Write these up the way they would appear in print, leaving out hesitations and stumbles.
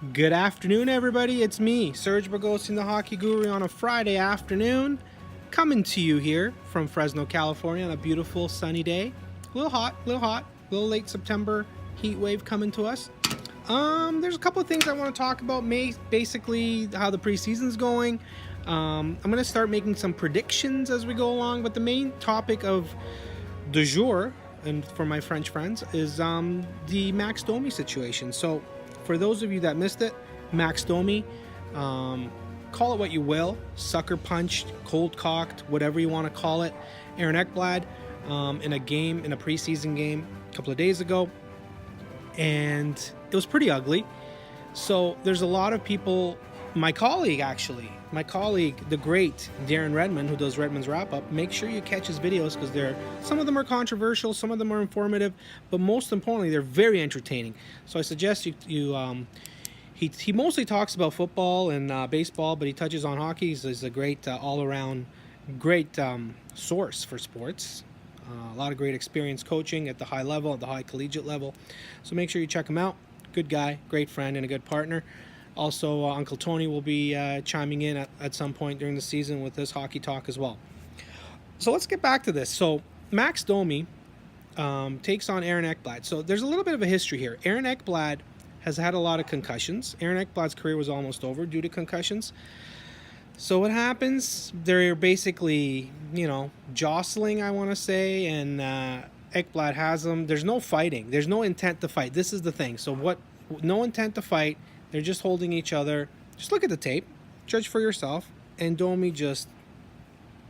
Good afternoon, everybody. It's me, Serge Bogosian, the Hockey Guru, on a Friday afternoon, coming to you here from Fresno, California, on a beautiful sunny day. A little hot, a little late September heat wave coming to us. There's a couple of things I want to talk about. Basically, how the preseason's going. I'm going to start making some predictions as we go along, but the main topic of du jour, and for my French friends, is the Max Domi situation. So, for those of you that missed it, Max Domi, call it what you will, sucker punched, cold cocked, whatever you want to call it, Aaron Ekblad in a preseason game a couple of days ago, and it was pretty ugly. So there's a lot of people, my colleague, the great Darren Redmond, who does Redmond's Wrap Up, make sure you catch his videos because some of them are controversial, some of them are informative, but most importantly, they're very entertaining. So I suggest he mostly talks about football and baseball, but he touches on hockey. He's a great all-around great source for sports. A lot of great experience coaching at the high level, at the high collegiate level. So make sure you check him out. Good guy, great friend, and a good partner. Also, Uncle Tony will be chiming in at some point during the season with this hockey talk as well. So let's get back to this. So Max Domi takes on Aaron Ekblad. So there's a little bit of a history here. Aaron Ekblad has had a lot of concussions. Aaron Ekblad's career was almost over due to concussions. So what happens? They're basically, jostling, I want to say, and Ekblad has them. There's no fighting. There's no intent to fight. This is the thing. So no intent to fight. They're just holding each other. Just look at the tape. Judge for yourself. And Domi just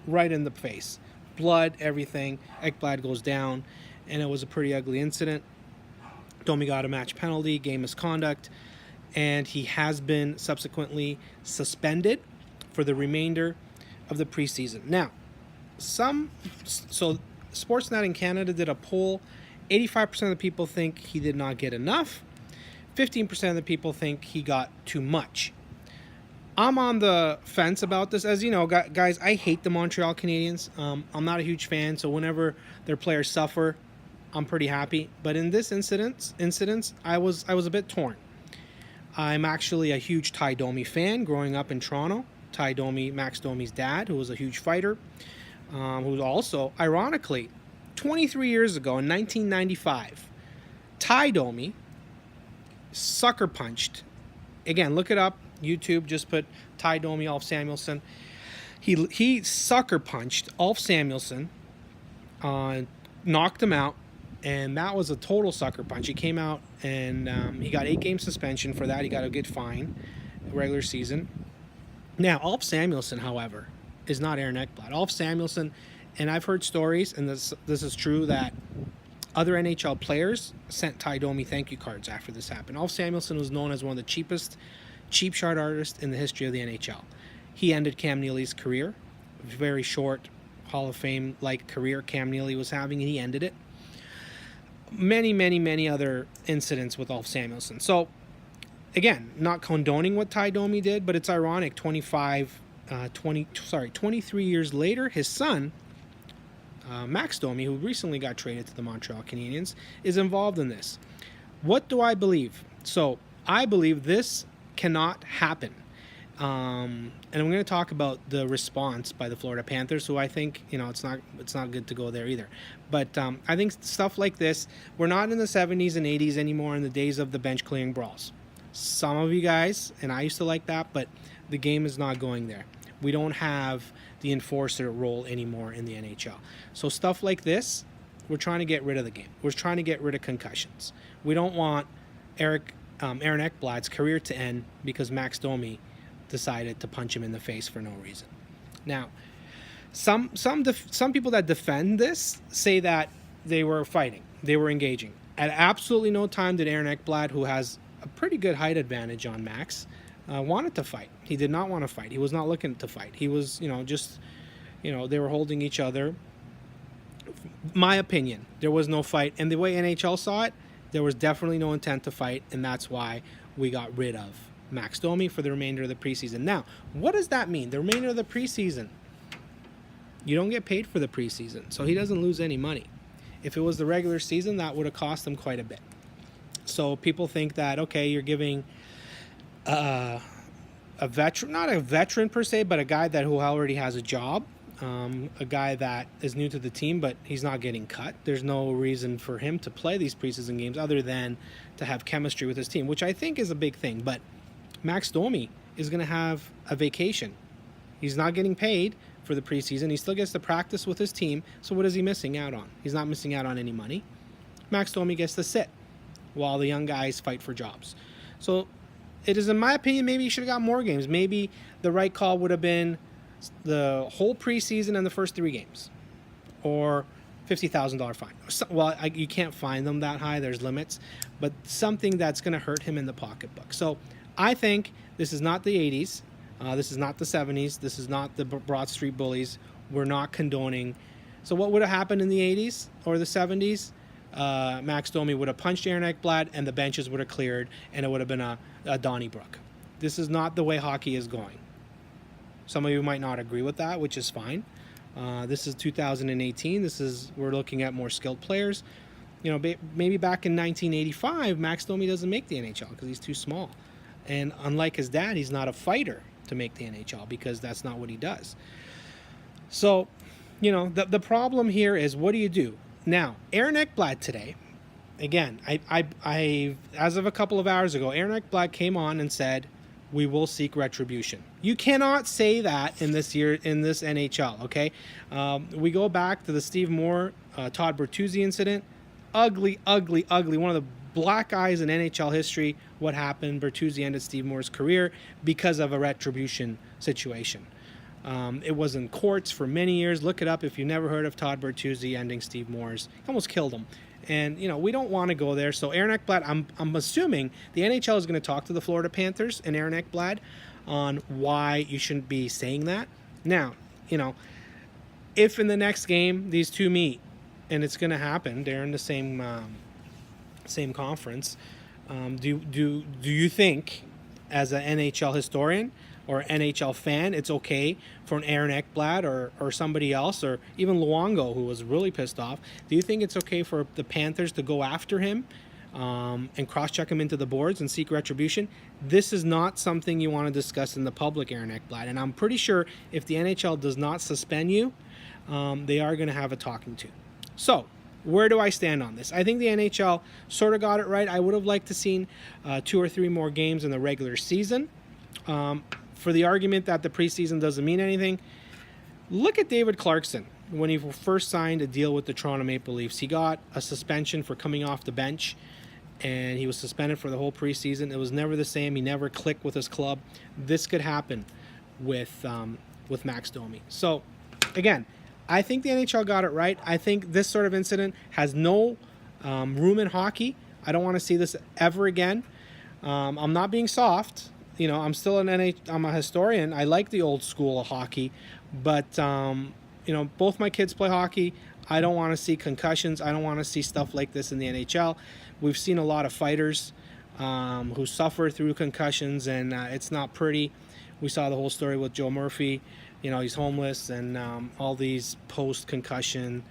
right in the face. Blood, everything. Ekblad goes down. And it was a pretty ugly incident. Domi got a match penalty, game misconduct. And he has been subsequently suspended for the remainder of the preseason. Now, so Sportsnet in Canada did a poll. 85% of the people think he did not get enough. 15% of the people think he got too much. I'm on the fence about this. As you know, guys, I hate the Montreal Canadiens. I'm not a huge fan, so whenever their players suffer, I'm pretty happy. But in this incident, I was a bit torn. I'm actually a huge Ty Domi fan growing up in Toronto. Ty Domi, Max Domi's dad, who was a huge fighter, who was also, ironically, 23 years ago in 1995, Ty Domi sucker punched. Again, look it up, YouTube, just put Ty Domi, Ulf Samuelsson. He sucker punched Ulf Samuelsson, knocked him out, and that was a total sucker punch. He came out and he got 8-game suspension for that. He got a good fine, regular season. Now, Ulf Samuelsson, however, is not Aaron Ekblad. Ulf Samuelsson, and I've heard stories, and this is true, that other NHL players sent Ty Domi thank you cards after this happened. Ulf Samuelsson was known as one of the cheapest cheap shot artists in the history of the NHL. He ended Cam Neely's career, a very short Hall of Fame-like career Cam Neely was having, and he ended it. Many other incidents with Ulf Samuelsson. So, again, not condoning what Ty Domi did, but it's ironic. 23 years later, his son, Max Domi, who recently got traded to the Montreal Canadiens, is involved in this. What do I believe? So I believe this cannot happen. And I'm going to talk about the response by the Florida Panthers, who I think, it's not good to go there either. But I think stuff like this, we're not in the 70s and 80s anymore, in the days of the bench clearing brawls. Some of you guys, and I used to like that, but the game is not going there. We don't have the enforcer role anymore in the NHL. So stuff like this, we're trying to get rid of the game. We're trying to get rid of concussions. We don't want Aaron Ekblad's career to end because Max Domi decided to punch him in the face for no reason. Now, some people that defend this say that they were fighting, they were engaging. At absolutely no time did Aaron Ekblad, who has a pretty good height advantage on Max, wanted to fight. He did not want to fight. He was not looking to fight. He was, they were holding each other. My opinion, there was no fight. And the way NHL saw it, there was definitely no intent to fight, and that's why we got rid of Max Domi for the remainder of the preseason. Now, what does that mean? The remainder of the preseason, you don't get paid for the preseason, so he doesn't lose any money. If it was the regular season, that would have cost him quite a bit. So people think that, okay, you're giving a veteran, not a veteran per se, but a guy who already has a job, a guy that is new to the team, but he's not getting cut. There's no reason for him to play these preseason games other than to have chemistry with his team, which I think is a big thing. But Max Domi is going to have a vacation. He's not getting paid for the preseason. He still gets to practice with his team. So what is he missing out on? He's not missing out on any money. Max Domi gets to sit while the young guys fight for jobs. So it is, in my opinion, maybe he should have got more games. Maybe the right call would have been the whole preseason and the first 3 games, or $50,000 fine. Well, you can't fine them that high. There's limits, but something that's going to hurt him in the pocketbook. So I think this is not the 80s. This is not the 70s. This is not the Broad Street Bullies. We're not condoning. So what would have happened in the 80s or the 70s? Max Domi would have punched Aaron Ekblad and the benches would have cleared and it would have been a Donnybrook. This is not the way hockey is going. Some of you might not agree with that, which is fine. This is 2018. We're looking at more skilled players. You know, maybe back in 1985, Max Domi doesn't make the NHL because he's too small. And unlike his dad, he's not a fighter to make the NHL because that's not what he does. So, you know, the problem here is, what do you do? Now, Aaron Ekblad today, again, I as of a couple of hours ago, Aaron Ekblad came on and said, we will seek retribution. You cannot say that in this NHL, okay? We go back to the Steve Moore, Todd Bertuzzi incident. Ugly, ugly, ugly. One of the black eyes in NHL history. What happened? Bertuzzi ended Steve Moore's career because of a retribution situation. It was in courts for many years. Look it up if you've never heard of Todd Bertuzzi ending Steve Moore's. He almost killed him. And, you know, we don't want to go there. So Aaron Ekblad, I'm assuming the NHL is going to talk to the Florida Panthers and Aaron Ekblad on why you shouldn't be saying that. Now, you know, if in the next game these two meet, and it's going to happen, they're in the same conference, do you think, as an NHL historian or NHL fan, it's okay for an Aaron Ekblad or somebody else, or even Luongo, who was really pissed off, do you think it's okay for the Panthers to go after him and cross-check him into the boards and seek retribution? This is not something you want to discuss in the public, Aaron Ekblad. And I'm pretty sure if the NHL does not suspend you, they are going to have a talking to. So, where do I stand on this? I think the NHL sort of got it right. I would have liked to seen 2 or 3 more games in the regular season. For the argument that the preseason doesn't mean anything, look at David Clarkson. When he first signed a deal with the Toronto Maple Leafs, he got a suspension for coming off the bench, and he was suspended for the whole preseason. It was never the same. He never clicked with his club. This could happen with Max Domi. So, again, I think the NHL got it right. I think this sort of incident has no room in hockey. I don't want to see this ever again. I'm not being soft. You know, I'm still I'm a historian. I like the old school of hockey, but you know, both my kids play hockey. I don't want to see concussions. I don't want to see stuff like this in the NHL. We've seen a lot of fighters who suffer through concussions, and it's not pretty. We saw the whole story with Joe Murphy. You know, he's homeless, and all these post-concussion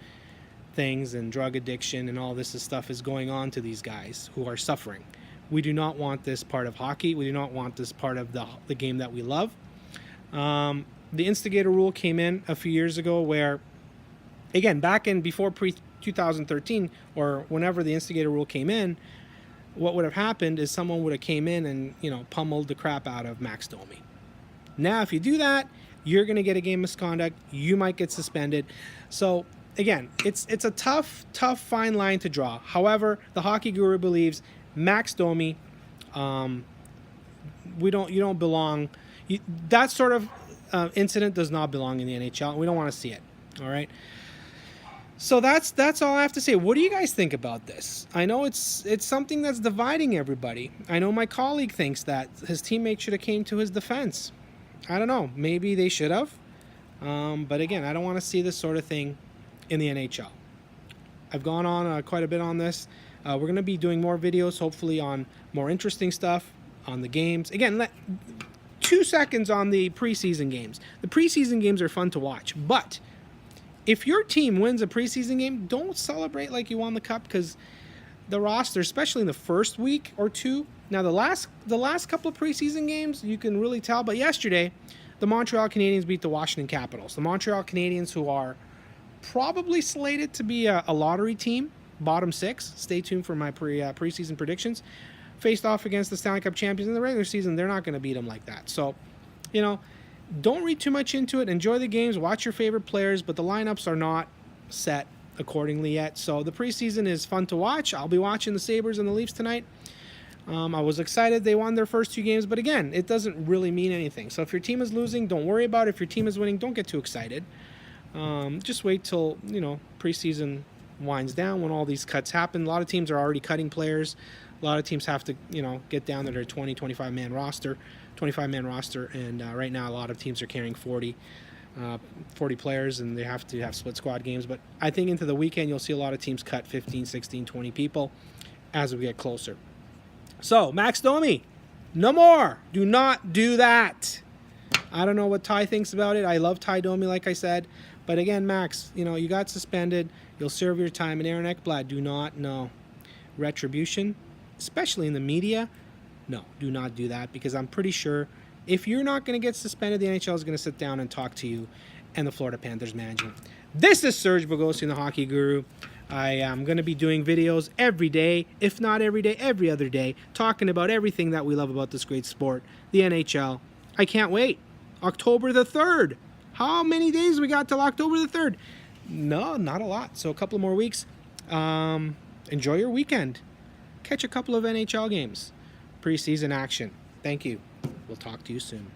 things and drug addiction and all this stuff is going on to these guys who are suffering. We do not want this part of hockey. We do not want this part of the game that we love. The instigator rule came in a few years ago where, again, before pre-2013 or whenever the instigator rule came in, what would have happened is someone would have came in and, you know, pummeled the crap out of Max Domi. Now, if you do that, you're going to get a game misconduct. You might get suspended. So, again, it's a tough fine line to draw. However, the Hockey Guru believes Max Domi, you don't belong. That sort of incident does not belong in the NHL. We don't want to see it. All right. So that's all I have to say. What do you guys think about this? I know it's something that's dividing everybody. I know my colleague thinks that his teammate should have came to his defense. I don't know. Maybe they should have. But again, I don't want to see this sort of thing in the NHL. I've gone on quite a bit on this. We're going to be doing more videos, hopefully on more interesting stuff, on the games. Again, 2 seconds on the preseason games. The preseason games are fun to watch. But if your team wins a preseason game, don't celebrate like you won the cup, because the roster, especially in the first week or two, Now, the last couple of preseason games, you can really tell. But yesterday, the Montreal Canadiens beat the Washington Capitals. The Montreal Canadiens, who are probably slated to be a lottery team, bottom 6. Stay tuned for my preseason predictions. Faced off against the Stanley Cup champions in the regular season. They're not going to beat them like that. So, you know, don't read too much into it. Enjoy the games. Watch your favorite players. But the lineups are not set accordingly yet. So the preseason is fun to watch. I'll be watching the Sabres and the Leafs tonight. I was excited they won their first 2 games, but again, it doesn't really mean anything. So if your team is losing, don't worry about it. If your team is winning, don't get too excited. Just wait till, preseason winds down when all these cuts happen. A lot of teams are already cutting players. A lot of teams have to, get down to their 20, 25-man roster, and right now a lot of teams are carrying 40 players, and they have to have split squad games. But I think into the weekend, you'll see a lot of teams cut 15, 16, 20 people as we get closer. So, Max Domi, no more. Do not do that. I don't know what Ty thinks about it. I love Ty Domi, like I said. But again, Max, you got suspended. You'll serve your time. And Aaron Ekblad, do not know. Retribution, especially in the media, no, do not do that. Because I'm pretty sure if you're not going to get suspended, the NHL is going to sit down and talk to you and the Florida Panthers management. This is Serge Bogosian, the Hockey Guru. I am going to be doing videos every day, if not every day, every other day, talking about everything that we love about this great sport, the NHL. I can't wait. October the 3rd. How many days we got till October the 3rd? No, not a lot. So a couple more weeks. Enjoy your weekend. Catch a couple of NHL games. Preseason action. Thank you. We'll talk to you soon.